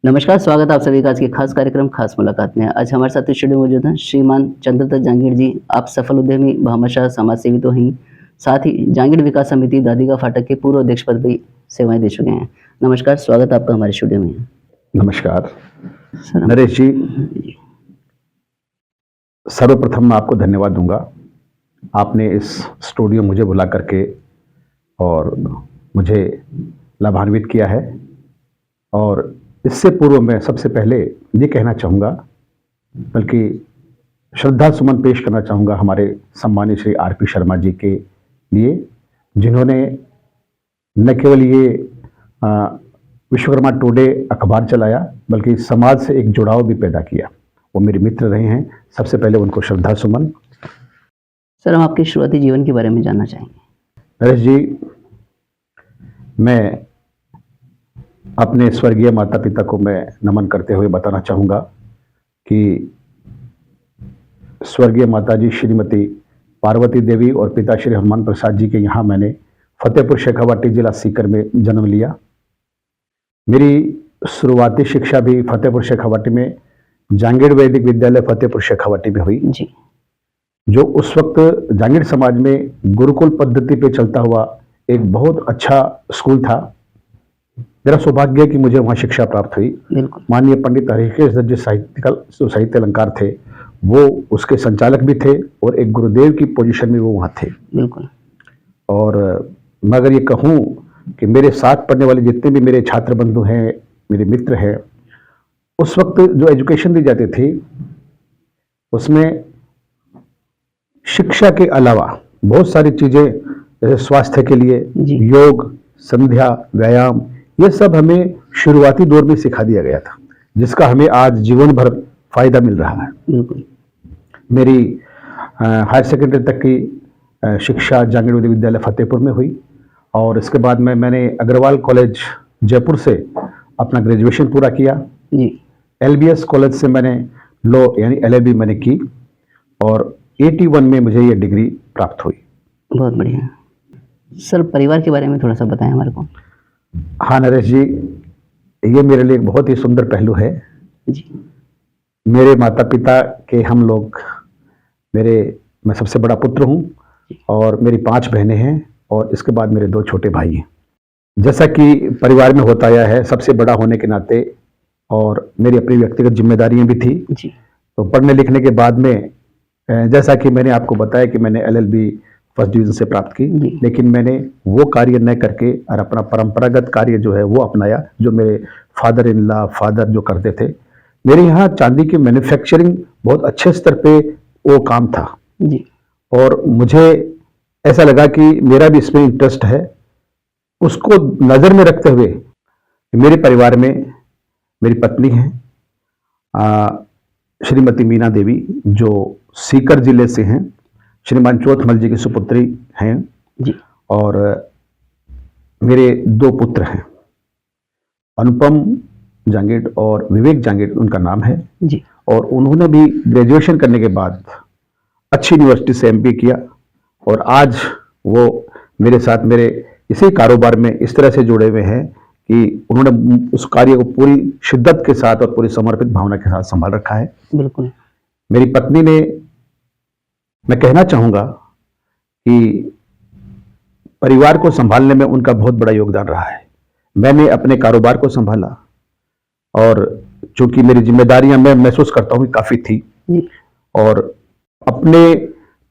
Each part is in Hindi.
नमस्कार, स्वागत है आप सभी का आज के खास कार्यक्रम खास मुलाकात में। आज हमारे साथ स्टूडियो में मौजूद हैं श्रीमान चंद्रदत्त जहांगीर जी। आप सफल उद्यमी, भामाशाह समाज सेवी तो हैं, साथ ही जहांगीर विकास समिति दादीगा फाटक के पूर्व अध्यक्ष पद भी सेवाएं दे चुके हैं। नमस्कार, स्वागत है आपका हमारे स्टूडियो में। नमस्कार सर नरेश जी। जी, सर्वप्रथम मैं आपको धन्यवाद दूंगा। आपने इस स्टूडियो मुझे बुला करके और मुझे लाभान्वित किया है। और इससे पूर्व मैं सबसे पहले ये कहना चाहूँगा, बल्कि श्रद्धा सुमन पेश करना चाहूँगा हमारे सम्मानित श्री आर.पी. शर्मा जी के लिए, जिन्होंने न केवल ये विश्वकर्मा टुडे अखबार चलाया, बल्कि समाज से एक जुड़ाव भी पैदा किया। वो मेरे मित्र रहे हैं। सबसे पहले उनको श्रद्धा सुमन। सर हम आपके शुरुआती जीवन के बारे में जानना चाहेंगे। नरेश जी, मैं अपने स्वर्गीय माता पिता को मैं नमन करते हुए बताना चाहूँगा कि स्वर्गीय माता जी श्रीमती पार्वती देवी और पिता श्री हनुमान प्रसाद जी के यहाँ मैंने फतेहपुर शेखावाटी जिला सीकर में जन्म लिया। मेरी शुरुआती शिक्षा भी फतेहपुर शेखावाटी में जहांगीर वैदिक विद्यालय फतेहपुर शेखावाटी में हुई, जी, जो उस वक्त जहांगीर समाज में गुरुकुल पद्धति पे चलता हुआ एक बहुत अच्छा स्कूल था। मेरा सौभाग्य है कि मुझे वहाँ शिक्षा प्राप्त हुई। बिल्कुल। माननीय पंडित हरिकेश दत्त जी साहित्य अलंकार थे, वो उसके संचालक भी थे और एक गुरुदेव की पोजीशन में वो वहाँ थे। बिल्कुल। और मैं अगर ये कहूँ कि मेरे साथ पढ़ने वाले जितने भी मेरे छात्र बंधु हैं, मेरे मित्र हैं, उस वक्त जो एजुकेशन दी जाती थी उसमें शिक्षा के अलावा बहुत सारी चीज़ें, जैसे स्वास्थ्य के लिए जी। योग, संध्या, व्यायाम, ये सब हमें शुरुआती दौर में सिखा दिया गया था, जिसका हमें आज जीवन भर फायदा मिल रहा है। बिल्कुल। मेरी हायर सेकेंडरी तक की शिक्षा जहांगीर वैदिक विद्यालय फतेहपुर में हुई और इसके बाद में मैंने अग्रवाल कॉलेज जयपुर से अपना ग्रेजुएशन पूरा किया। जी, एलबीएस कॉलेज से मैंने लॉ यानी एलएलबी मैंने की और 81 में मुझे ये डिग्री प्राप्त हुई। बहुत बढ़िया। सर परिवार के बारे में थोड़ा सा बताएं हमारे को। हाँ नरेश जी, ये मेरे लिए एक बहुत ही सुंदर पहलू है। जी, मेरे माता पिता के हम लोग, मैं सबसे बड़ा पुत्र हूँ और मेरी 5 बहनें हैं और इसके बाद मेरे 2 छोटे भाई हैं। जैसा कि परिवार में होता आया है, सबसे बड़ा होने के नाते और मेरी अपनी व्यक्तिगत जिम्मेदारियां भी थी, जी, तो पढ़ने लिखने के बाद में जैसा कि मैंने आपको बताया कि मैंने एलएलबी फर्स्ट डिवीजन से प्राप्त की, लेकिन मैंने वो कार्य न करके और अपना परंपरागत कार्य जो है वो अपनाया, जो मेरे फादर जो करते थे। मेरे यहाँ चांदी की मैन्युफैक्चरिंग बहुत अच्छे स्तर पे वो काम था। जी, और मुझे ऐसा लगा कि मेरा भी इसमें इंटरेस्ट है। उसको नज़र में रखते हुए मेरे परिवार में मेरी पत्नी है श्रीमती मीना देवी, जो सीकर जिले से हैं, श्रीमान चौथमल जी की सुपुत्री हैं, जी, और मेरे 2 पुत्र हैं, अनुपम जहांगीर और विवेक जहांगीर उनका नाम है। जी, और उन्होंने भी ग्रेजुएशन करने के बाद अच्छी यूनिवर्सिटी से एमपी किया और आज वो मेरे साथ मेरे इसी कारोबार में इस तरह से जुड़े हुए हैं कि उन्होंने उस कार्य को पूरी शिद्दत के साथ और पूरी समर्पित भावना के साथ संभाल रखा है। बिल्कुल। मेरी पत्नी ने, मैं कहना चाहूँगा कि परिवार को संभालने में उनका बहुत बड़ा योगदान रहा है। मैंने अपने कारोबार को संभाला और चूंकि मेरी जिम्मेदारियां मैं महसूस करता हूँ काफ़ी थी, और अपने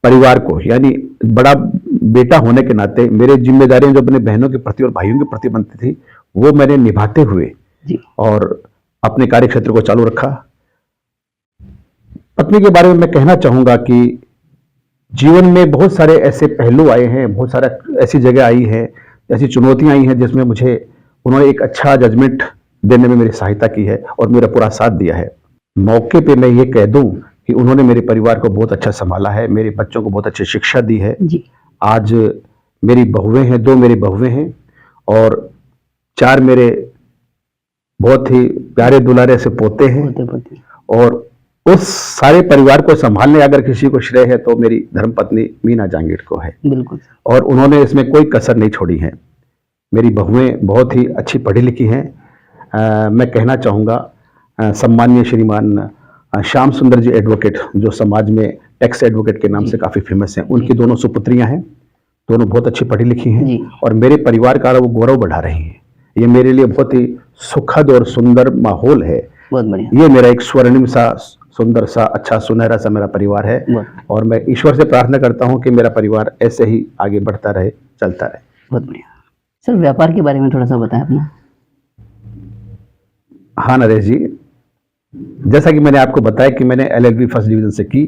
परिवार को, यानी बड़ा बेटा होने के नाते मेरे जिम्मेदारियां जो अपने बहनों के प्रति और भाइयों के प्रति बनती थी, वो मैंने निभाते हुए और अपने कार्य क्षेत्र को चालू रखा। पत्नी के बारे में मैं कहना चाहूँगा कि जीवन में बहुत सारे ऐसे पहलू आए हैं, बहुत सारा ऐसी जगह आई है, ऐसी चुनौतियां आई हैं जिसमें मुझे उन्होंने एक अच्छा जजमेंट देने में मेरी सहायता की है और मेरा पूरा साथ दिया है। मौके पे मैं ये कह दूं कि उन्होंने मेरे परिवार को बहुत अच्छा संभाला है, मेरे बच्चों को बहुत अच्छी शिक्षा दी है। आज मेरी बहुएं हैं, 2 मेरी बहुएं हैं और 4 मेरे बहुत ही प्यारे दुलारे से पोते हैं। और उस सारे परिवार को संभालने अगर किसी को श्रेय है तो मेरी धर्मपत्नी मीना जहांगीर को है। बिल्कुल। और उन्होंने इसमें कोई कसर नहीं छोड़ी है। मेरी बहुएं बहुत ही अच्छी पढ़ी लिखी हैं। मैं कहना चाहूँगा सम्माननीय श्रीमान श्याम सुंदर जी एडवोकेट, जो समाज में टैक्स एडवोकेट के नाम से काफ़ी फेमस हैं, उनकी दोनों सुपुत्रियां हैं, दोनों बहुत अच्छी पढ़ी लिखी हैं जी। और मेरे परिवार का वो गौरव बढ़ा रही हैं। ये मेरे लिए बहुत ही सुखद और सुंदर माहौल है। बहुत बढ़िया। ये मेरा एक स्वर्णिम सा, सुंदर सा, अच्छा सुनहरा सा मेरा परिवार है और मैं ईश्वर से प्रार्थना करता हूँ कि मेरा परिवार ऐसे ही आगे बढ़ता रहे, चलता रहे। बहुत बढ़िया सर, व्यापार के बारे में थोड़ा सा बताएं अपना। हाँ नरेश जी, जैसा कि मैंने आपको बताया कि मैंने एलएलबी फर्स्ट डिवीजन से की,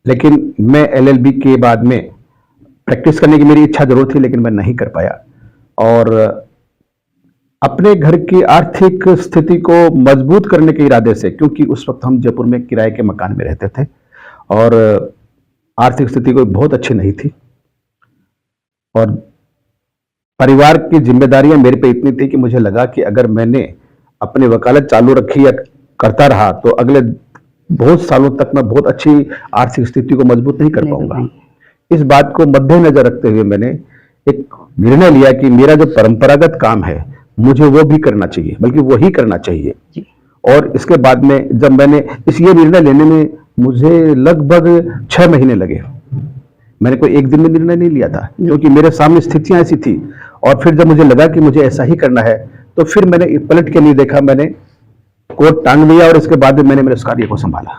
लेकिन मैं एलएलबी के बाद में प्रैक्टिस करने की मेरी इच्छा जरूर थी, लेकिन मैं नहीं कर पाया। और अपने घर की आर्थिक स्थिति को मजबूत करने के इरादे से, क्योंकि उस वक्त हम जयपुर में किराए के मकान में रहते थे और आर्थिक स्थिति कोई बहुत अच्छी नहीं थी और परिवार की जिम्मेदारियां मेरे पे इतनी थी कि मुझे लगा कि अगर मैंने अपनी वकालत चालू रखी या करता रहा तो अगले बहुत सालों तक मैं बहुत अच्छी आर्थिक स्थिति को मजबूत नहीं कर पाऊंगा। इस बात को मद्देनजर रखते हुए मैंने एक निर्णय लिया कि मेरा जो परंपरागत काम है मुझे वो भी करना चाहिए, बल्कि वो ही करना चाहिए। और इसके बाद में जब मैंने ये निर्णय लेने में मुझे लगभग 6 महीने लगे। मैंने कोई एक दिन में निर्णय नहीं लिया था, क्योंकि मेरे सामने स्थितियां ऐसी थी। और फिर जब मुझे लगा कि मुझे ऐसा ही करना है तो फिर मैंने पलट के नहीं देखा, मैंने कोट टांग लिया और इसके बाद में मैंने मेरे उस कार्य को संभाला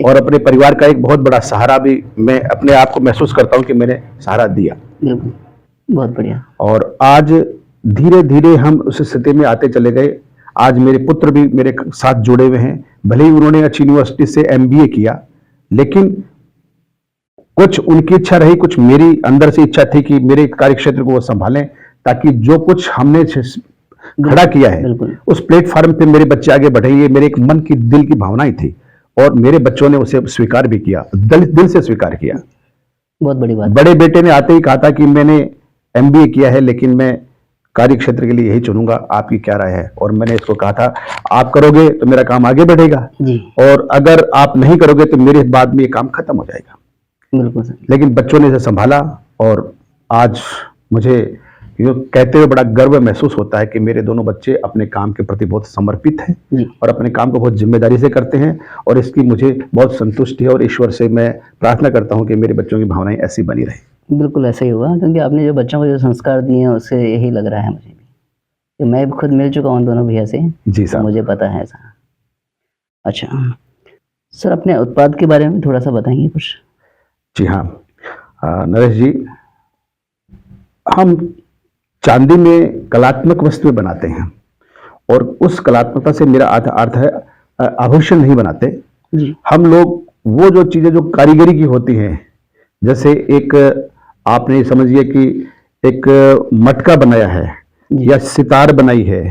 और अपने परिवार का एक बहुत बड़ा सहारा भी मैं अपने आप को महसूस करता हूं कि मैंने सहारा दिया। बहुत बढ़िया। और आज धीरे धीरे हम उस स्थिति में आते चले गए। आज मेरे पुत्र भी मेरे साथ जुड़े हुए हैं, भले ही उन्होंने अच्छी यूनिवर्सिटी से MBA किया, लेकिन कुछ उनकी इच्छा रही, कुछ मेरी अंदर से इच्छा थी कि मेरे कार्य क्षेत्र को वो संभालें, ताकि जो कुछ हमने खड़ा किया है उस प्लेटफॉर्म पे मेरे बच्चे आगे बढ़े। ये मेरे एक मन की, दिल की भावनाएं थी और मेरे बच्चों ने उसे स्वीकार भी किया, दिल से स्वीकार किया। बहुत बड़ी बात। बड़े बेटे ने आते ही कहा था कि मैंने MBA किया है, लेकिन मैं कार्य क्षेत्र के लिए यही चुनूंगा, आपकी क्या राय है? और मैंने इसको कहा था, आप करोगे तो मेरा काम आगे बढ़ेगा जी, और अगर आप नहीं करोगे तो मेरे बाद में ये काम खत्म हो जाएगा। बिल्कुल सर। लेकिन बच्चों ने इसे संभाला और आज मुझे कहते हुए बड़ा गर्व महसूस होता है कि मेरे दोनों बच्चे अपने काम के प्रति बहुत समर्पित हैं और अपने काम को बहुत जिम्मेदारी से करते हैं और इसकी मुझे बहुत संतुष्टि है और ईश्वर से मैं प्रार्थना करता हूं कि मेरे बच्चों की भावनाएं ऐसी बनी रहे। बिल्कुल ऐसा ही हुआ, क्योंकि आपने जो बच्चों को जो संस्कार दिए हैं उससे यही लग रहा है मुझे भी, कि मैं खुद मिल चुका हूँ दोनों भैया से। जी सर, मुझे पता है ऐसा। अच्छा सर, अपने उत्पाद के बारे में थोड़ा सा बताएंगे कुछ? जी हाँ नरेश जी, हम चांदी में कलात्मक वस्तुएं बनाते हैं और उस कलात्मकता से मेरा अर्थ है आभूषण नहीं बनाते जी। हम लोग वो जो चीजें जो कारीगरी की होती हैं, जैसे एक आपने समझिए कि एक मटका बनाया है या सितार बनाई है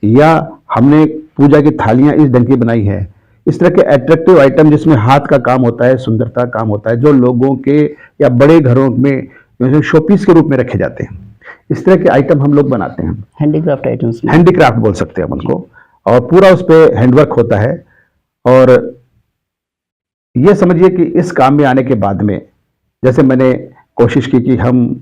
या हमने पूजा की थालियां इस ढंग की बनाई है, इस तरह के एट्रैक्टिव आइटम जिसमें हाथ का काम होता है, सुंदरता काम होता है, जो लोगों के या बड़े घरों में शोपीस के रूप में रखे जाते हैं, इस तरह के आइटम हम लोग बनाते हैं। हैंडीक्राफ्ट आइटम्स, हैंडीक्राफ्ट बोल सकते हैं उनको, और पूरा उस पर हैंडवर्क होता है। और ये समझिए कि इस काम में आने के बाद में जैसे मैंने कोशिश की कि हम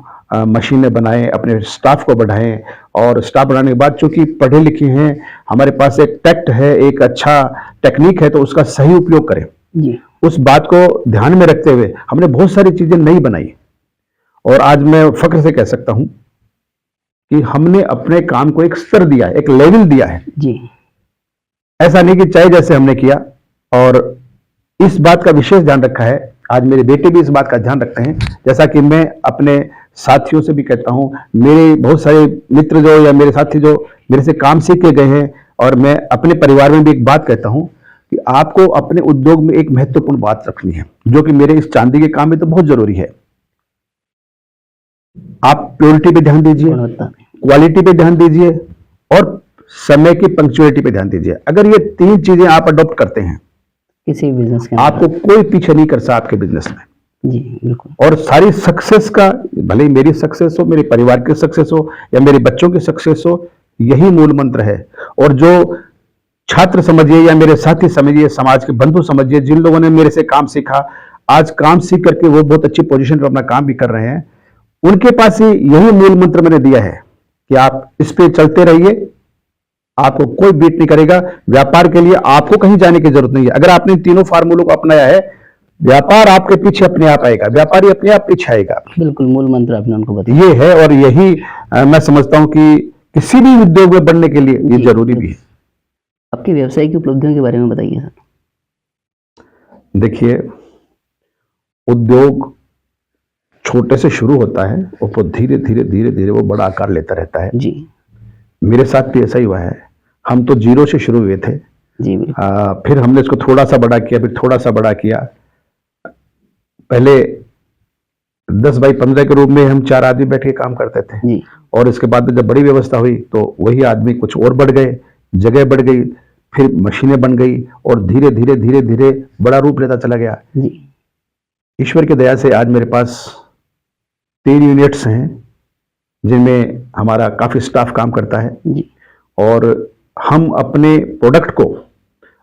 मशीनें बनाएं, अपने स्टाफ को बढ़ाएं, और स्टाफ बढ़ाने के बाद चूंकि पढ़े लिखे हैं, हमारे पास एक टैक्ट है, एक अच्छा टेक्निक है, तो उसका सही उपयोग करें जी। उस बात को ध्यान में रखते हुए हमने बहुत सारी चीजें नई बनाई और आज मैं फख्र से कह सकता हूं कि हमने अपने काम को एक स्तर दिया है, एक लेवल दिया है जी। ऐसा नहीं कि चाहे जैसे हमने किया, और इस बात का विशेष ध्यान रखा है। आज मेरे बेटे भी इस बात का ध्यान रखते हैं, जैसा कि मैं अपने साथियों से भी कहता हूं, मेरे बहुत सारे मित्र जो या मेरे साथी जो मेरे से काम सीख के गए हैं, और मैं अपने परिवार में भी एक बात कहता हूं कि आपको अपने उद्योग में एक महत्वपूर्ण बात रखनी है, जो कि मेरे इस चांदी के काम में तो बहुत जरूरी है। आप प्योरिटी पे ध्यान दीजिए, क्वालिटी पे ध्यान दीजिए और समय की पंक्चुअलिटी पे ध्यान दीजिए। अगर ये 3 चीजें आप अडॉप्ट करते हैं, किसी बिजनेस के आपको कोई पीछे नहीं कर सकता आपके बिजनेस में जी। बिल्कुल। और सारी सक्सेस का, भले ही मेरी सक्सेस हो, मेरे परिवार की सक्सेस हो या मेरे बच्चों की सक्सेस हो, यही मूल मंत्र है। और जो छात्र समझिए या मेरे साथी समझिए, समाज के बंधु समझिए, जिन लोगों ने मेरे से काम सीखा, आज काम सीख करके वो बहुत अच्छी पोजीशन पर अपना काम भी कर रहे हैं, उनके पास ही यही मूल मंत्र मैंने दिया है कि आप इस पे चलते रहिए, आपको कोई बीट नहीं करेगा। व्यापार के लिए आपको कहीं जाने की जरूरत नहीं है। अगर आपने तीनों फार्मूलों को अपनाया है, व्यापार आपके पीछे अपने आप आएगा, व्यापारी अपने आप पीछे आएगा। बिल्कुल मूल मंत्र आपने उनको बताया। ये है, और यही मैं समझता हूं कि किसी भी उद्योग में बढ़ने के लिए ये जी, जरूरी भी है। आपकी व्यवसाय की उपलब्धियों के बारे में बताइए सर। देखिए, उद्योग छोटे से शुरू होता है और वो धीरे धीरे धीरे धीरे वो बड़ा आकार लेता रहता है। जी मेरे साथ भी ऐसा ही हुआ है। हम तो जीरो से शुरू हुए थे, जी बिल्कुल। फिर हमने इसको थोड़ा सा बड़ा किया, फिर थोड़ा सा बड़ा किया। पहले 10 बाई 15 के रूप में हम 4 आदमी बैठ के काम करते थे, जी और इसके बाद में जब बड़ी व्यवस्था हुई तो वही आदमी कुछ और बढ़ गए, जगह बढ़ गई, फिर मशीनें बन गई, और धीरे धीरे धीरे धीरे बड़ा रूप लेता चला गया। जी ईश्वर की दया से आज मेरे पास 3 यूनिट्स हैं, जिनमें हमारा काफी स्टाफ काम करता है, जी और हम अपने प्रोडक्ट को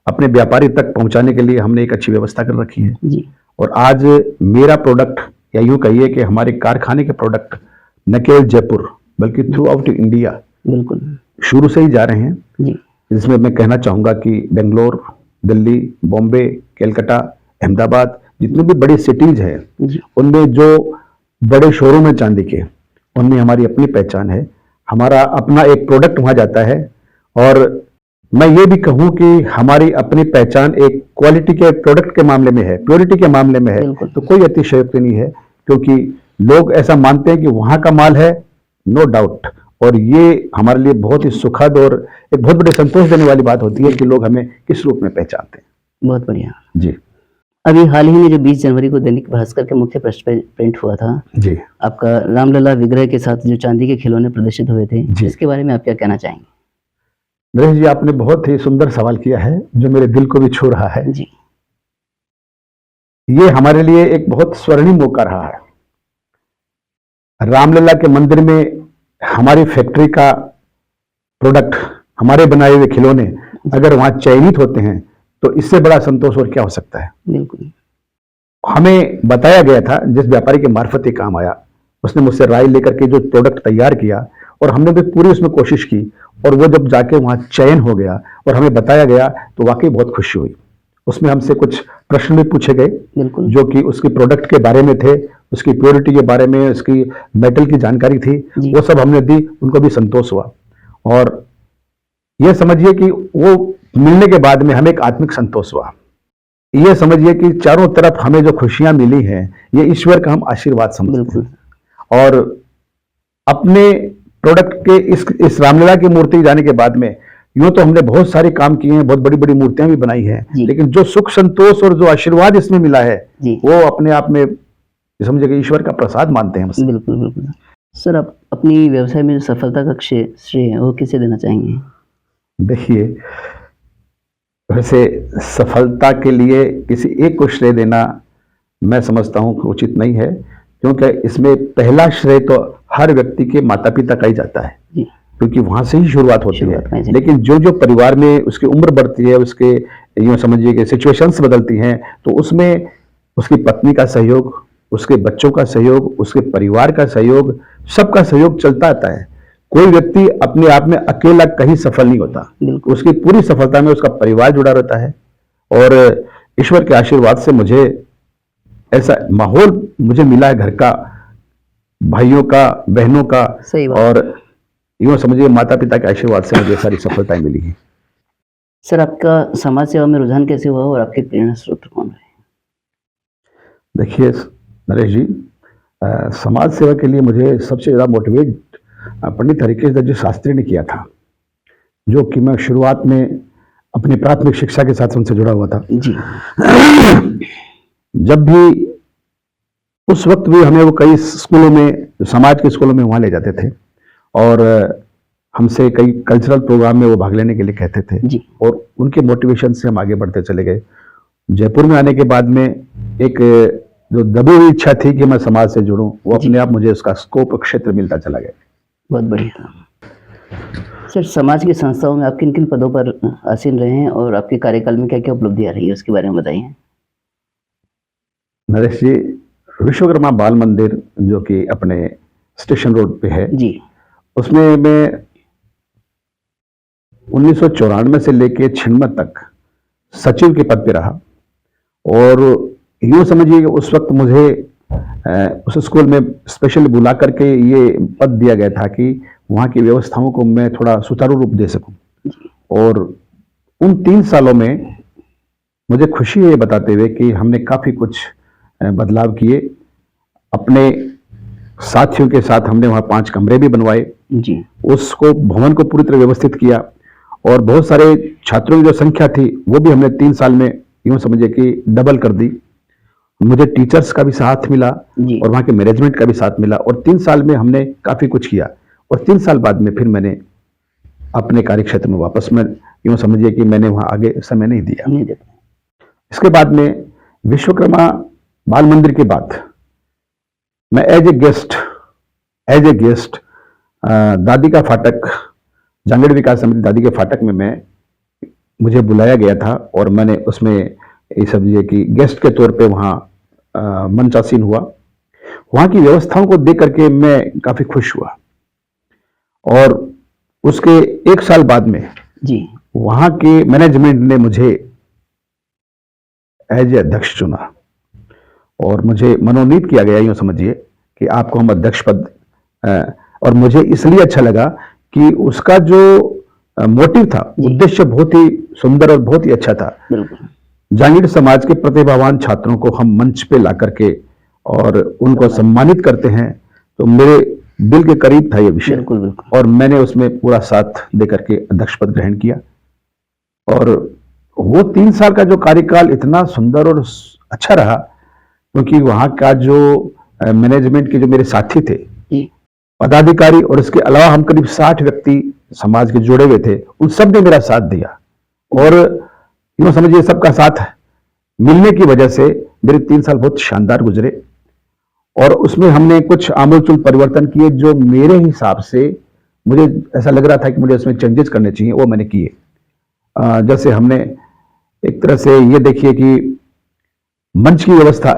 अपने व्यापारी तक पहुंचाने के लिए हमने एक अच्छी व्यवस्था कर रखी है। जी और आज मेरा प्रोडक्ट, या यूं कहिए कि हमारे कारखाने के प्रोडक्ट न केवल जयपुर बल्कि थ्रू आउट इंडिया बिल्कुल। शुरू से ही जा रहे हैं। जी जिसमें मैं कहना चाहूंगा कि बेंगलोर, दिल्ली, बॉम्बे, कलकत्ता, अहमदाबाद, जितनी भी बड़ी सिटीज हैं, जी उनमें जो बड़े शोरूम है चांदी के, उनमें हमारी अपनी पहचान है। हमारा अपना एक प्रोडक्ट वहां जाता है, और मैं ये भी कहूं कि हमारी अपनी पहचान एक क्वालिटी के प्रोडक्ट के मामले में है, प्योरिटी के मामले में है। बिल्कुल। तो कोई अतिशयोक्ति नहीं है, क्योंकि लोग ऐसा मानते हैं कि वहां का माल है, नो डाउट। और ये हमारे लिए बहुत ही सुखद और एक बहुत बड़े संतोष देने वाली बात होती है कि लोग हमें किस रूप में पहचानते हैं। बहुत बढ़िया। जी अभी हाल ही में जो 20 जनवरी को दैनिक भास्कर के मुख्य पृष्ठ पर प्रिंट हुआ था, जी आपका रामलला विग्रह के साथ जो चांदी के खिलौने प्रदर्शित हुए थे, जी। इसके बारे में आप क्या कहना चाहेंगे? नरेश जी, आपने बहुत ही सुंदर सवाल किया है, जो मेरे दिल को भी छू रहा है। जी ये हमारे लिए एक बहुत स्वर्णिम मौका रहा है। रामलला के मंदिर में हमारी फैक्ट्री का प्रोडक्ट, हमारे बनाए हुए खिलौने अगर वहां चयनित होते हैं, तो इससे बड़ा संतोष और क्या हो सकता है। बिल्कुल। हमें बताया गया था, जिस व्यापारी के मार्फत ये काम आया, उसने मुझसे राय लेकर के जो प्रोडक्ट तैयार किया, और हमने भी पूरी उसमें कोशिश की, और वो जब जाके वहां चयन हो गया और हमें बताया गया, तो वाकई बहुत खुशी हुई। उसमें हमसे कुछ प्रश्न भी पूछे गए, बिल्कुल। जो कि उसकी प्रोडक्ट के बारे में थे, उसकी प्योरिटी के बारे में, उसकी मेटल की जानकारी थी, जी। वो सब हमने दी। उनको भी संतोष हुआ, और यह समझिए कि वो मिलने के बाद में हमें एक आत्मिक संतोष हुआ। ये समझिए कि चारों तरफ हमें जो खुशियां मिली हैं, ये ईश्वर का हम आशीर्वाद समझते बिल्कुल। हैं। और अपने प्रोडक्ट के इस रामलीला की मूर्ति जाने के बाद में, यूं तो हमने बहुत सारे काम किए हैं, बहुत बड़ी बड़ी मूर्तियां भी बनाई हैं, जी। लेकिन जो सुख संतोष और जो आशीर्वाद इसमें मिला है, जी वो अपने आप में समझिए कि ईश्वर का प्रसाद मानते हैं हम। बिल्कुल बिल्कुल। सर, आप अपनी व्यवसाय में जो सफलता का श्रेय है वो किसे देना चाहेंगे? देखिए, वैसे सफलता के लिए किसी एक को श्रेय देना मैं समझता हूं कि उचित नहीं है, क्योंकि इसमें पहला श्रेय तो हर व्यक्ति के माता पिता का ही जाता है, जी क्योंकि वहां से ही शुरुआत होती शुरुआत वहीं है। से। लेकिन जो जो परिवार में उसकी उम्र बढ़ती है, उसके यूं समझिए कि सिचुएशंस बदलती हैं, तो उसमें उसकी पत्नी का सहयोग, उसके बच्चों का सहयोग, उसके परिवार का सहयोग, सबका सहयोग चलता आता है। कोई व्यक्ति अपने आप में अकेला कहीं सफल नहीं होता। बिल्कुल। उसकी पूरी सफलता में उसका परिवार जुड़ा रहता है, और ईश्वर के आशीर्वाद से मुझे ऐसा माहौल मुझे मिला है, घर का, भाइयों का, बहनों का, सही बात। और यूं समझिए माता पिता के आशीर्वाद से मुझे सारी सफलताएं मिली हैं। सर, आपका समाज सेवा में रुझान कैसे हुआ और आपके प्रेरणा स्रोत कौन रहे? देखिए नरेश जी, समाज सेवा के लिए मुझे सबसे ज़्यादा मोटिवेट पंडित हरिकेश दत्त जी शास्त्री ने किया था, जो कि मैं शुरुआत में अपनी प्राथमिक शिक्षा के साथ उनसे जुड़ा हुआ था। जी जब भी उस वक्त भी हमें वो कई स्कूलों में, समाज के स्कूलों में वहाँ ले जाते थे, और हमसे कई कल्चरल प्रोग्राम में वो भाग लेने के लिए कहते थे, जी और उनके मोटिवेशन से हम आगे बढ़ते चले गए। जयपुर में आने के बाद में एक जो दबी हुई इच्छा थी कि मैं समाज से जुड़ूं, वो जी। अपने आप मुझे उसका स्कोप, क्षेत्र मिलता चला गया। बहुत बढ़िया। सर, समाज की संस्थाओं में आप किन किन पदों पर आसीन रहे हैं और आपके कार्यकाल में क्या क्या उपलब्धियां रही है उसके बारे में बताइए? नरेश जी, विश्वकर्मा बाल मंदिर जो कि अपने स्टेशन रोड पे है, जी उसमें मैं 1994 से लेके 96 तक सचिव के पद पे रहा। और यूँ समझिए कि उस वक्त मुझे उस स्कूल में स्पेशली बुला करके ये पद दिया गया था कि वहाँ की व्यवस्थाओं को मैं थोड़ा सुचारू रूप दे सकूं। और उन 3 सालों में मुझे खुशी है ये बताते हुए कि हमने काफ़ी कुछ बदलाव किए। अपने साथियों के साथ हमने वहाँ 5 कमरे भी बनवाए, जी, उसको भवन को पूरी तरह व्यवस्थित किया। और बहुत सारे छात्रों की जो संख्या थी वो भी हमने 3 साल में यूँ समझिए कि डबल कर दी। मुझे टीचर्स का भी साथ मिला जी, और वहाँ के मैनेजमेंट का भी साथ मिला, और 3 साल में हमने काफ़ी कुछ किया। और 3 साल बाद में फिर मैंने अपने कार्यक्षेत्र में वापस, मैं यूँ समझिए कि मैंने वहाँ आगे समय नहीं दिया। नहीं देते। इसके बाद में विश्वकर्मा बाल मंदिर के बाद मैं एज ए गेस्ट दादी का फाटक, जांगड़ विकास समिति दादी के फाटक में मुझे बुलाया गया था, और मैंने उसमें ये समझिए कि गेस्ट के तौर पे वहाँ मंचासीन हुआ। वहाँ की व्यवस्थाओं को देख करके मैं काफ़ी खुश हुआ। और उसके 1 साल बाद में जी, वहाँ के मैनेजमेंट ने मुझे एज ए अध्यक्ष चुना, और मुझे मनोनीत किया गया, यूँ समझिए कि आपको हम अध्यक्ष पद। और मुझे इसलिए अच्छा लगा कि उसका जो मोटिव था, उद्देश्य बहुत ही सुंदर और बहुत ही अच्छा था। बिल्कुल, जांगीड़ समाज के प्रतिभावान छात्रों को हम मंच पे ला करके और उनको सम्मानित करते हैं, तो मेरे दिल के करीब था ये विषय। बिल्कुल, बिल्कुल, और मैंने उसमें पूरा साथ दे करके अध्यक्ष पद ग्रहण किया। और वो 3 साल का जो कार्यकाल इतना सुंदर और अच्छा रहा, क्योंकि वहाँ का जो मैनेजमेंट के जो मेरे साथी थे, जी, पदाधिकारी, और इसके अलावा हम करीब 60 व्यक्ति समाज के जुड़े हुए थे, उन सब ने मेरा साथ दिया। और यूँ समझिए सबका साथ मिलने की वजह से मेरे 3 साल बहुत शानदार गुजरे। और उसमें हमने कुछ आमूलचूल परिवर्तन किए जो मेरे हिसाब से मुझे ऐसा लग रहा था कि मुझे उसमें चेंजेस करने चाहिए, वो मैंने किए। जैसे हमने एक तरह से ये देखिए कि मंच की व्यवस्था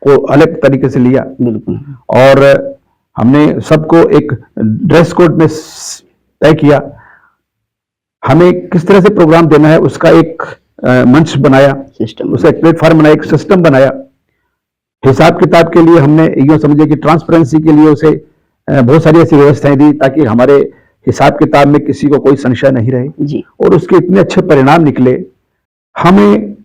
को अलग तरीके से लिया, बिल्कुल, और हमने सबको एक ड्रेस कोड में तय किया। हमें किस तरह से प्रोग्राम देना है उसका एक मंच बनाया, सिस्टम, उसका एक प्लेटफॉर्म बनाया, एक सिस्टम बनाया। हिसाब किताब के लिए हमने यूँ समझिए कि ट्रांसपेरेंसी के लिए उसे बहुत सारी ऐसी व्यवस्थाएं दी ताकि हमारे हिसाब किताब में किसी को कोई संशय नहीं रहे। जी, और उसके इतने अच्छे परिणाम निकले। हमें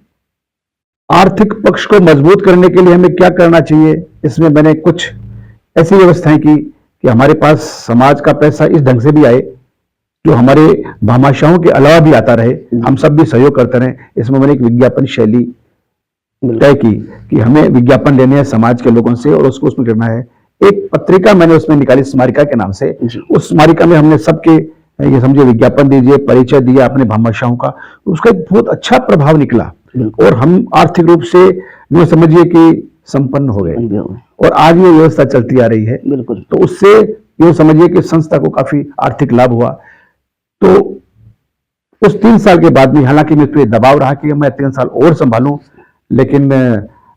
आर्थिक पक्ष को मजबूत करने के लिए हमें क्या करना चाहिए, इसमें मैंने कुछ ऐसी व्यवस्थाएं की कि हमारे पास समाज का पैसा इस ढंग से भी आए जो हमारे भामाशाहों के अलावा भी आता रहे, हम सब भी सहयोग करते रहे। इसमें मैंने एक विज्ञापन शैली तय की कि हमें विज्ञापन लेने हैं समाज के लोगों से, और उसको उसमें करना है। एक पत्रिका मैंने उसमें निकाली स्मारिका के नाम से। जी, उस स्मारिका में हमने सबके ये समझिए विज्ञापन दीजिए, परिचय दिया अपने भामाशाहों का, उसका एक बहुत अच्छा प्रभाव निकला। बिल्कुल, और हम आर्थिक रूप से यूँ समझिए कि संपन्न हो गए, भी हो गए, और आज ये व्यवस्था चलती आ रही है। बिल्कुल, तो उससे यूँ समझिए कि संस्था को काफी आर्थिक लाभ हुआ। तो उस 3 साल के बाद में हालांकि मेरे पे दबाव रहा कि मैं 3 साल और संभालूं, लेकिन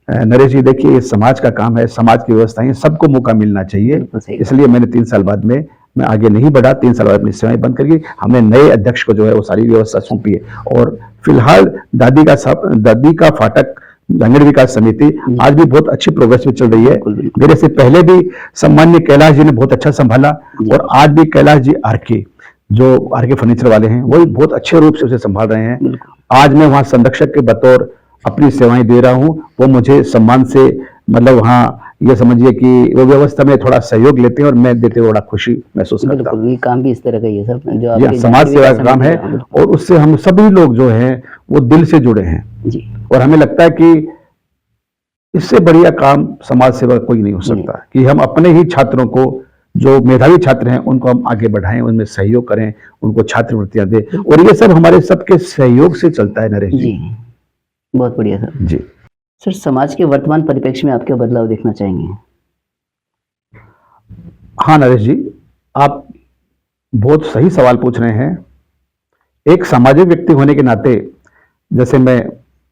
नरेश जी देखिए ये समाज का काम है, समाज की व्यवस्थाएं, सबको मौका मिलना चाहिए। बिल्कुल सही। इसलिए मैंने 3 साल बाद में मैं आगे नहीं बढ़ा। 3 साल बाद अपनी सेवाएं बंद करके हमने नए अध्यक्ष को जो है वो सारी व्यवस्था सौंपी है। और फिलहाल दादी का फाटक जांगड़ विकास समिति आज भी बहुत अच्छी प्रोग्रेस में चल रही है। बिल्कुल, बिल्कुल, मेरे से पहले भी सम्मान्य कैलाश जी ने बहुत अच्छा संभाला, जी। और आज भी कैलाश जी आरके जो आरके फर्नीचर वाले हैं वो भी बहुत अच्छे रूप से उसे संभाल रहे हैं। बिल्कुल, आज मैं वहाँ संरक्षक के बतौर अपनी सेवाएं दे रहा हूँ। वो मुझे सम्मान से मतलब वहाँ ये समझिए कि वो व्यवस्था में थोड़ा सहयोग लेते हैं, और मैं देते हुए बड़ा खुशी महसूस करता हूँ। बिल्कुल, ये काम भी इस तरह का ही है सब जो यह आपके समाज जांगड़ सेवा विकास का काम है, समिति का, बिल्कुल, और उससे हम सभी लोग जो हैं वो दिल से जुड़े हैं। जी, और हमें लगता है कि इससे बढ़िया काम समाज सेवा कोई नहीं हो सकता कि हम अपने ही छात्रों को, जो मेधावी छात्र हैं, उनको हम आगे बढ़ाएं, उनमें सहयोग करें, उनको छात्रवृत्तियां दें। और ये सब हमारे सबके सहयोग से चलता है नरेश जी। जी, बहुत बढ़िया सर। जी, सर, समाज के वर्तमान परिप्रेक्ष्य में आप क्या बदलाव देखना चाहेंगे? हाँ नरेश जी, आप बहुत सही सवाल पूछ रहे हैं। एक सामाजिक व्यक्ति होने के नाते, जैसे मैं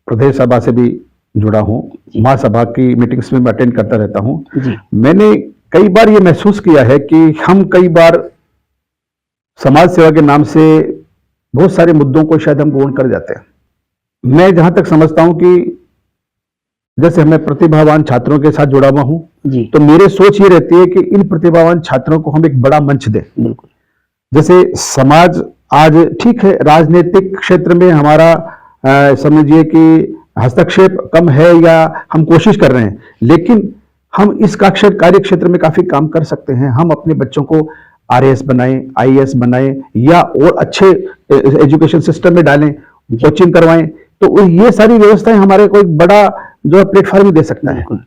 प्रदेश सभा से भी जुड़ा हूँ, महासभा की मीटिंग्स में मैं अटेंड करता रहता हूँ। जी, मैंने कई बार ये महसूस किया है कि हम कई बार समाज सेवा के नाम से बहुत सारे मुद्दों को शायद हम गौण कर जाते हैं। मैं जहां तक समझता हूं कि जैसे मैं प्रतिभावान छात्रों के साथ जुड़ा हुआ हूं, जी तो मेरी सोच ये रहती है कि इन प्रतिभावान छात्रों को हम एक बड़ा मंच दें। बिल्कुल। जैसे समाज आज ठीक है, राजनीतिक क्षेत्र में हमारा समझिए कि हस्तक्षेप कम है या हम कोशिश कर रहे हैं, लेकिन हम इस कार्य क्षेत्र में काफी काम कर सकते हैं। हम अपने बच्चों को आरएएस बनाएं, आईएएस बनाएं या और अच्छे एजुकेशन सिस्टम में डालें, कोचिंग करवाएं, तो ये सारी व्यवस्थाएं हमारे को एक बड़ा जो प्लेटफॉर्म दे सकता है। बिल्कुल।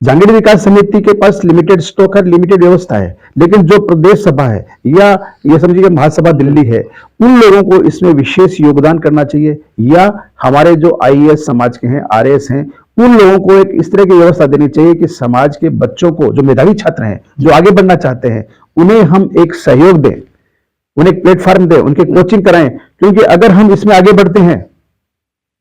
जांगीड़ विकास समिति के पास लिमिटेड स्टॉक है, लिमिटेड व्यवस्था है, लेकिन जो प्रदेश सभा है या ये समझिए महासभा दिल्ली है, उन लोगों को इसमें विशेष योगदान करना चाहिए, या हमारे जो आईएएस समाज के हैं, आरएएस हैं, उन लोगों को एक इस तरह की व्यवस्था देनी चाहिए कि समाज के बच्चों को, जो मेधावी छात्र हैं, जो आगे बढ़ना चाहते हैं, उन्हें हम एक सहयोग दें, उन्हें एक प्लेटफॉर्म दें, उनकी कोचिंग कराएं। क्योंकि अगर हम इसमें आगे बढ़ते हैं,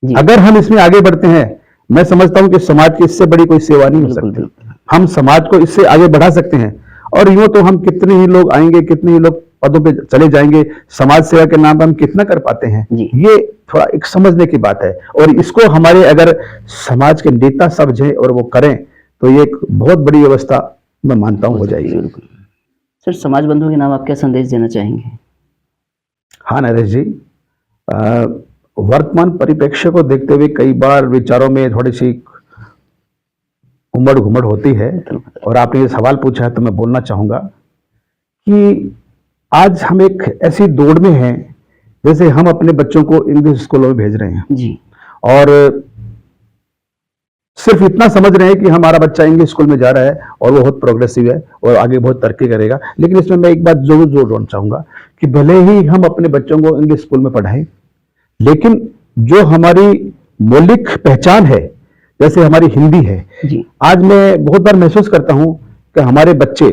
अगर हम इसमें आगे बढ़ते हैं, मैं समझता हूं कि समाज की इससे बड़ी कोई सेवा नहीं हो सकती। हम समाज को इससे आगे बढ़ा सकते हैं। और यूं तो हम कितने ही लोग आएंगे, कितने ही लोग पदों पे चले जाएंगे, समाज सेवा के नाम पर हम कितना कर पाते हैं, ये थोड़ा एक समझने की बात है। और इसको हमारे अगर समाज के नेता समझें और वो करें, तो ये एक बहुत बड़ी व्यवस्था मैं मानता हूं हो जाएगी। बिल्कुल। सर, समाज बंधुओं के नाम आप क्या संदेश देना चाहेंगे? हाँ नरेश जी, वर्तमान परिप्रेक्ष्य को देखते हुए कई बार विचारों में थोड़ी सी उमड़ घुमड़ होती है, और आपने ये सवाल पूछा है तो मैं बोलना चाहूंगा कि आज हम एक ऐसी दौड़ में हैं, जैसे हम अपने बच्चों को इंग्लिश स्कूलों में भेज रहे हैं जी, और सिर्फ इतना समझ रहे हैं कि हमारा बच्चा इंग्लिश स्कूल में जा रहा है और वो बहुत प्रोग्रेसिव है और आगे बहुत तरक्की करेगा। लेकिन इसमें मैं एक बात जरूर जोड़ना चाहूंगा कि भले ही हम अपने बच्चों को इंग्लिश स्कूल में पढ़ाएं, लेकिन जो हमारी मौलिक पहचान है, जैसे हमारी हिंदी है जी, आज मैं बहुत बार महसूस करता हूं कि हमारे बच्चे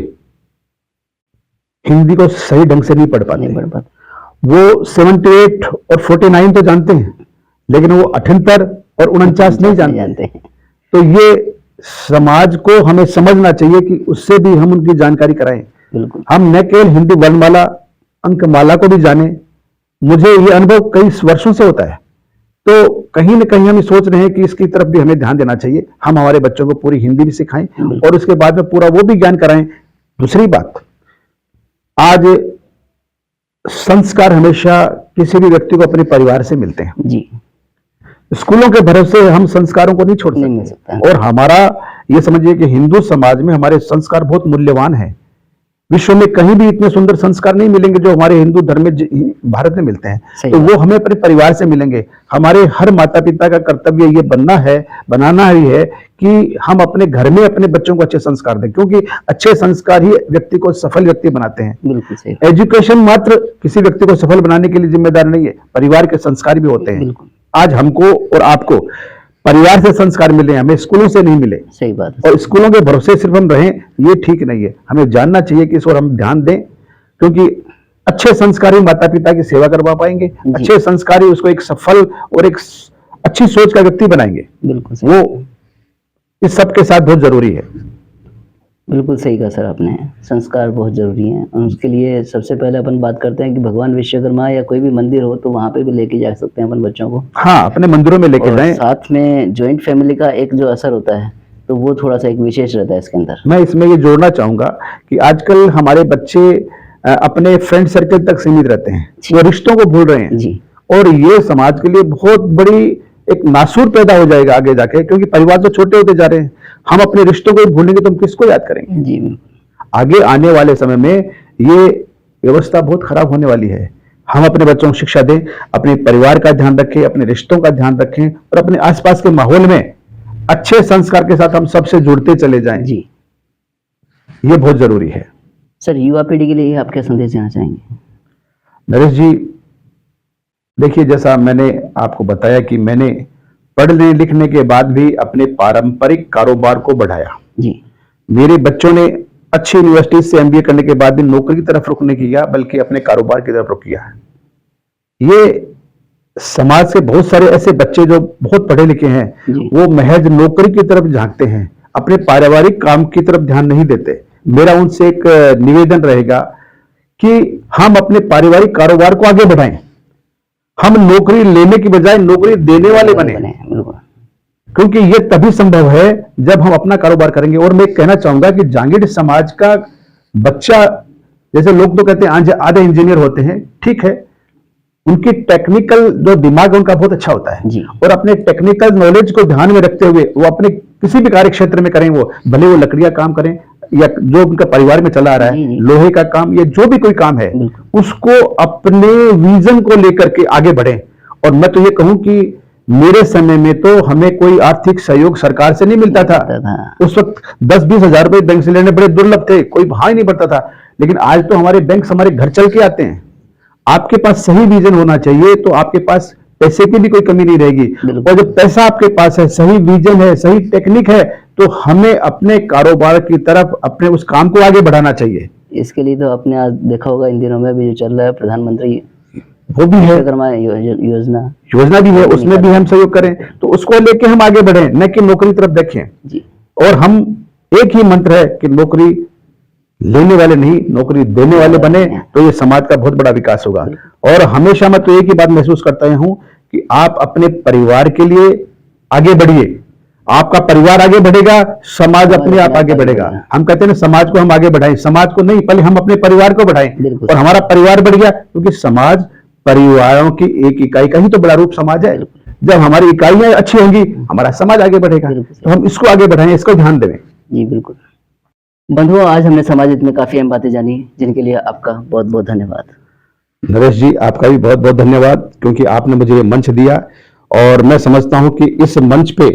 हिंदी को सही ढंग से नहीं पढ़ पाते। वो 78 और 49 तो जानते हैं, लेकिन वो 78 और 49 नहीं जानते हैं। तो ये समाज को हमें समझना चाहिए कि उससे भी हम उनकी जानकारी कराएं। बिल्कुल। हम न केवल हिंदी वर्णमाला, अंकमाला को भी जाने। मुझे ये अनुभव कई वर्षों से होता है, तो कहीं न कहीं हम सोच रहे हैं कि इसकी तरफ भी हमें ध्यान देना चाहिए। हम हमारे बच्चों को पूरी हिंदी भी सिखाएं और उसके बाद में पूरा वो भी ज्ञान कराएं। दूसरी बात, आज संस्कार हमेशा किसी भी व्यक्ति को अपने परिवार से मिलते हैं जी। स्कूलों के भरोसे हम संस्कारों को नहीं छोड़ सकते। और हमारा ये समझिए कि हिंदू समाज में हमारे संस्कार बहुत मूल्यवान है। विश्व में कहीं भी इतने सुंदर संस्कार नहीं मिलेंगे जो हमारे हिंदू धर्म में भारत में मिलते हैं। तो वो हमें अपने परिवार से मिलेंगे। हमारे हर माता पिता का कर्तव्य ये बनाना ही है कि हम अपने घर में अपने बच्चों को अच्छे संस्कार दें, क्योंकि अच्छे संस्कार ही व्यक्ति को सफल व्यक्ति बनाते हैं। बिल्कुल सही। एजुकेशन मात्र किसी व्यक्ति को सफल बनाने के लिए जिम्मेदार नहीं है, परिवार के संस्कार भी होते हैं। आज हमको और आपको परिवार से संस्कार मिले, हमें स्कूलों से नहीं मिले। सही बात है। और स्कूलों के भरोसे सिर्फ हम रहें, ये ठीक नहीं है। हमें जानना चाहिए कि इस ओर हम ध्यान दें, क्योंकि अच्छे संस्कारी माता पिता की सेवा करवा पाएंगे, अच्छे संस्कारी उसको एक सफल और एक अच्छी सोच का व्यक्ति बनाएंगे। बिल्कुल, वो इस सब के साथ बहुत जरूरी है। बिल्कुल सही कहा सर आपने, संस्कार बहुत जरूरी है। और उसके लिए सबसे पहले अपन बात करते हैं कि भगवान विश्वकर्मा या कोई भी मंदिर हो तो वहाँ पे भी लेके जा सकते हैं अपन बच्चों को। हाँ, अपने मंदिरों में लेके जाएं। साथ में ज्वाइंट फैमिली का एक जो असर होता है, तो वो थोड़ा सा एक विशेष रहता है इसके अंदर। मैं इसमें ये जोड़ना चाहूंगा कि आजकल हमारे बच्चे अपने फ्रेंड सर्कल तक सीमित रहते हैं, वो रिश्तों को भूल रहे हैं जी। और ये समाज के लिए बहुत बड़ी एक नासूर पैदा हो जाएगा आगे जाके, क्योंकि परिवार तो छोटे होते जा रहे हैं। हम अपने रिश्तों को भूलेंगे तो हम किसको याद करेंगे जी। आगे आने वाले समय में ये व्यवस्था बहुत खराब होने वाली है। हम अपने बच्चों को शिक्षा दें, अपने परिवार का ध्यान रखें, अपने रिश्तों का ध्यान रखें और अपने आसपास के माहौल में अच्छे संस्कार के साथ हम सबसे जुड़ते चले जाएं जी। ये बहुत जरूरी है। सर, युवा पीढ़ी के लिए आप क्या संदेश देना चाहेंगे? नरेश जी, देखिए, जैसा मैंने आपको बताया कि मैंने पढ़ने लिखने के बाद भी अपने पारंपरिक कारोबार को बढ़ाया जी। मेरे बच्चों ने अच्छी यूनिवर्सिटी से एमबीए करने के बाद भी नौकरी की तरफ रुख नहीं किया, बल्कि अपने कारोबार की तरफ रुख किया है। ये समाज से बहुत सारे ऐसे बच्चे जो बहुत पढ़े लिखे हैं, वो महज नौकरी की तरफ झांकते हैं, अपने पारिवारिक काम की तरफ ध्यान नहीं देते। मेरा उनसे एक निवेदन रहेगा कि हम अपने पारिवारिक कारोबार को आगे बढ़ाएं। हम नौकरी लेने की बजाय नौकरी देने वाले बने, बिल्कुल। क्योंकि ये तभी संभव है जब हम अपना कारोबार करेंगे। और मैं कहना चाहूंगा कि जांगीड़ समाज का बच्चा, जैसे लोग तो कहते हैं आधे इंजीनियर होते हैं, ठीक है, उनकी टेक्निकल जो दिमाग है उनका बहुत अच्छा होता है जी। और अपने टेक्निकल नॉलेज को ध्यान में रखते हुए वो अपने किसी भी कार्य क्षेत्र में करें, वो भले वो लकड़ियां काम करें या जो उनका परिवार में चला आ रहा जी, है, जी। लोहे का काम या जो भी कोई काम है, बिल्कुल। उसको अपने विजन को लेकर के आगे बढ़े। और मैं तो ये कहूं कि मेरे समय में तो हमें कोई आर्थिक सहयोग सरकार से नहीं मिलता था। उस वक्त 10-20 हजार रुपए बैंक से लेने बड़े दुर्लभ थे, कोई भाव ही नहीं पड़ता था। लेकिन आज तो हमारे बैंक हमारे घर चल के आते हैं। आपके पास सही विजन होना चाहिए तो आपके पास पैसे की भी कोई कमी नहीं रहेगी। और जब पैसा आपके पास है, सही विजन है, सही टेक्निक है, तो हमें अपने कारोबार की तरफ अपने उस काम को आगे बढ़ाना चाहिए। इसके लिए तो आपने आज देखा होगा इन दिनों में भी जो चल रहा है प्रधानमंत्री वो भी है, विश्वकर्मा योजना भी है, उसमें भी हम सहयोग करें, तो उसको लेके हम आगे बढ़े, न कि नौकरी तरफ देखें। जी। और हम एक ही मंत्र है कि नौकरी लेने वाले नहीं, नौकरी देने वाले बने, तो ये समाज का बहुत बड़ा विकास होगा। और हमेशा मैं तो एक ही बात महसूस करता हूं कि आप अपने परिवार के लिए आगे बढ़िए, आपका परिवार आगे बढ़ेगा, समाज अपने आप आगे बढ़ेगा। हम कहते हैं ना, समाज को हम आगे बढ़ाएं, समाज को नहीं, पहले हम अपने परिवार को बढ़ाएं। और हमारा परिवार बढ़ गया, क्योंकि समाज परिवारों की एक इकाई का ही तो बड़ा रूप समाज है। जब हमारी इकाइयां अच्छी होंगी, हमारा समाज आगे बढ़ेगा। तो हम इसको आगे बढ़ाएं, इसको ध्यान दें। जी बिल्कुल। बंधुओं, आज हमने समाज हित में काफी अहम बातें जानी, जिनके लिए आपका बहुत बहुत धन्यवाद। नरेश जी, आपका भी बहुत बहुत धन्यवाद, क्योंकि आपने मुझे ये मंच दिया। और मैं समझता हूं कि इस मंच पे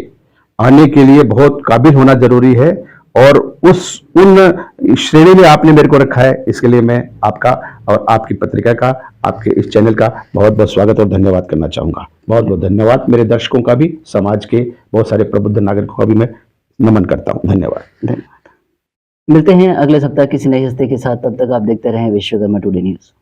आने के लिए बहुत काबिल होना जरूरी है, और उन श्रेणी में आपने मेरे को रखा है। इसके लिए मैं आपका और आपकी पत्रिका का, आपके इस चैनल का बहुत बहुत स्वागत और धन्यवाद करना चाहूंगा। बहुत बहुत धन्यवाद। मेरे दर्शकों का भी, समाज के बहुत सारे प्रबुद्ध नागरिकों का भी मैं नमन करता हूं। धन्यवाद। मिलते हैं अगले सप्ताह किसी नई हस्ती के साथ। तब तक आप देखते रहें विश्वकर्मा टुडे न्यूज।